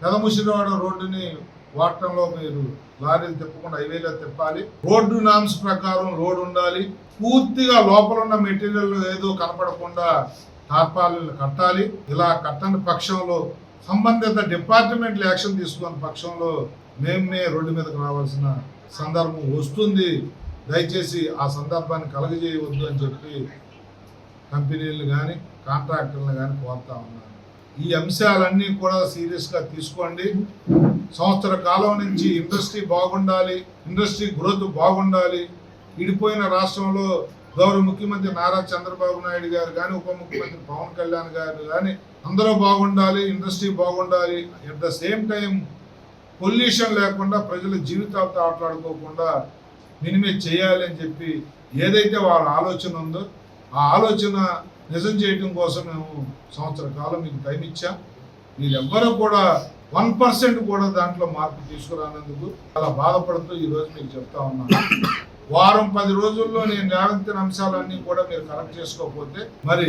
పెదముసిరివాడ రోడ్డుని వాడటంలో మీరు లారీలు తిప్పకుండా హైవేలో తిప్పాలి. రోడ్డు నామ్స్ ప్రకారం రోడ్ ఉండాలి. పూర్తిగా లోపల ఉన్న మెటీరియల్ ఏదో కనపడకుండా టార్పాలిన్లు కట్టాలి. ఇలా కట్టని పక్షంలో సంబంధిత డిపార్ట్మెంట్లు యాక్షన్ తీసుకున్న పక్షంలో మేమే రోడ్డు మీదకి రావాల్సిన సందర్భం వస్తుంది. దయచేసి ఆ సందర్భాన్ని కలగజేయవద్దు అని చెప్పి కంపెనీలు కానీ కాంట్రాక్టర్లు కానీ కోరుతా ఉన్నాను. ఈ అంశాలన్నీ కూడా సీరియస్గా తీసుకోండి. సంవత్సర కాలం నుంచి ఇండస్ట్రీ బాగుండాలి, ఇండస్ట్రీ గ్రోత్ బాగుండాలి. విడిపోయిన రాష్ట్రంలో గౌరవ ముఖ్యమంత్రి నారా చంద్రబాబు నాయుడు గారు కానీ, ఉప ముఖ్యమంత్రి పవన్ కళ్యాణ్ గారు కానీ అందరూ బాగుండాలి, ఇండస్ట్రీ బాగుండాలి. At the same time pollution లేకుండా ప్రజల జీవితాలతో ఆటలాడుకోకుండా మినిమైజ్ చేయాలి అని చెప్పి ఏదైతే వాళ్ళ ఆలోచన ఉందో ఆ ఆలోచన నిజం చేయడం కోసం మేము సంవత్సర కాలం మీకు టైం ఇచ్చాం. మీరెవ్వరూ కూడా 1% కూడా దాంట్లో మార్పు తీసుకురానందుకు చాలా బాధపడుతూ ఈరోజు మీకు చెప్తా ఉన్నాను. వారం 10 రోజుల్లో నేను లేవనెత్తిన అంశాలన్నీ కూడా మీరు కరెక్ట్ చేసుకోకపోతే మరి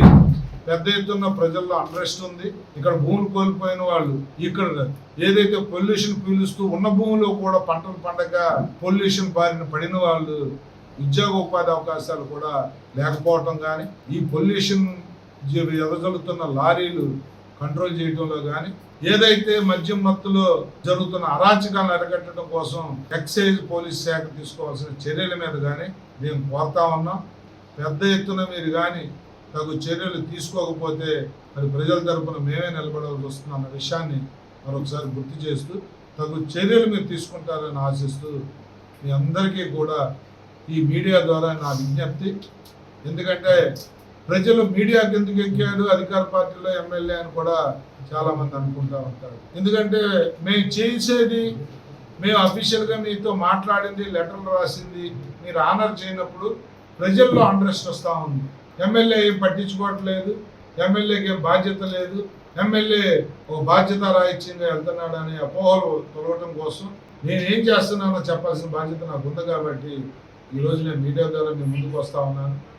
పెద్ద ఎత్తున ప్రజల్లో అంట్రెస్ట్ ఉంది. ఇక్కడ భూములు కోల్పోయిన వాళ్ళు, ఇక్కడ ఏదైతే పొల్యూషన్ పీలుస్తూ ఉన్న భూములో కూడా పంటలు పండగ పొల్యూషన్ బారిన పడిన వాళ్ళు ఉద్యోగ ఉపాధి అవకాశాలు కూడా లేకపోవటం కానీ, ఈ పొల్యూషన్ ఎదజల్లుతున్న లారీలు కంట్రోల్ చేయడంలో కానీ, ఏదైతే మద్యం మత్తులో జరుగుతున్న అరాచకాలను అరికట్టడం కోసం ఎక్సైజ్ పోలీస్ శాఖ తీసుకోవాల్సిన చర్యల మీద కానీ మేము కోరుతా ఉన్నాం. పెద్ద ఎత్తున మీరు కానీ తగు చర్యలు తీసుకోకపోతే మరి ప్రజల తరపున మేమే నిలబడాల్సి వస్తుందన్న విషయాన్ని మరొకసారి గుర్తు చేస్తూ తగు చర్యలు మీరు తీసుకుంటారని ఆశిస్తూ మీ అందరికీ కూడా ఈ మీడియా ద్వారా నా విజ్ఞప్తి. ఎందుకంటే ప్రజలు మీడియాకి ఎందుకు ఎక్కాడు అధికార పార్టీలో ఎమ్మెల్యే అని కూడా చాలామంది అనుకుంటూ ఉంటారు. ఎందుకంటే మేము చేసేది, మేము అఫీషియల్గా మీతో మాట్లాడింది, లెటర్లు రాసింది మీరు ఆనర్ చేయనప్పుడు ప్రజల్లో అంట్రెస్ట్ వస్తూ ఉంది. ఎమ్మెల్యే ఏం పట్టించుకోవట్లేదు, ఎమ్మెల్యేకి ఏం బాధ్యత లేదు, ఎమ్మెల్యే ఒక బాధ్యత రాహిత్యంగా వెళ్తున్నాడు అనే అపోహలు తొలగటం కోసం నేనేం చేస్తున్నానో చెప్పాల్సిన బాధ్యత నాకు ఉంది. కాబట్టి ఈరోజు నేను మీడియా ద్వారా మీ ముందుకు వస్తూ ఉన్నాను.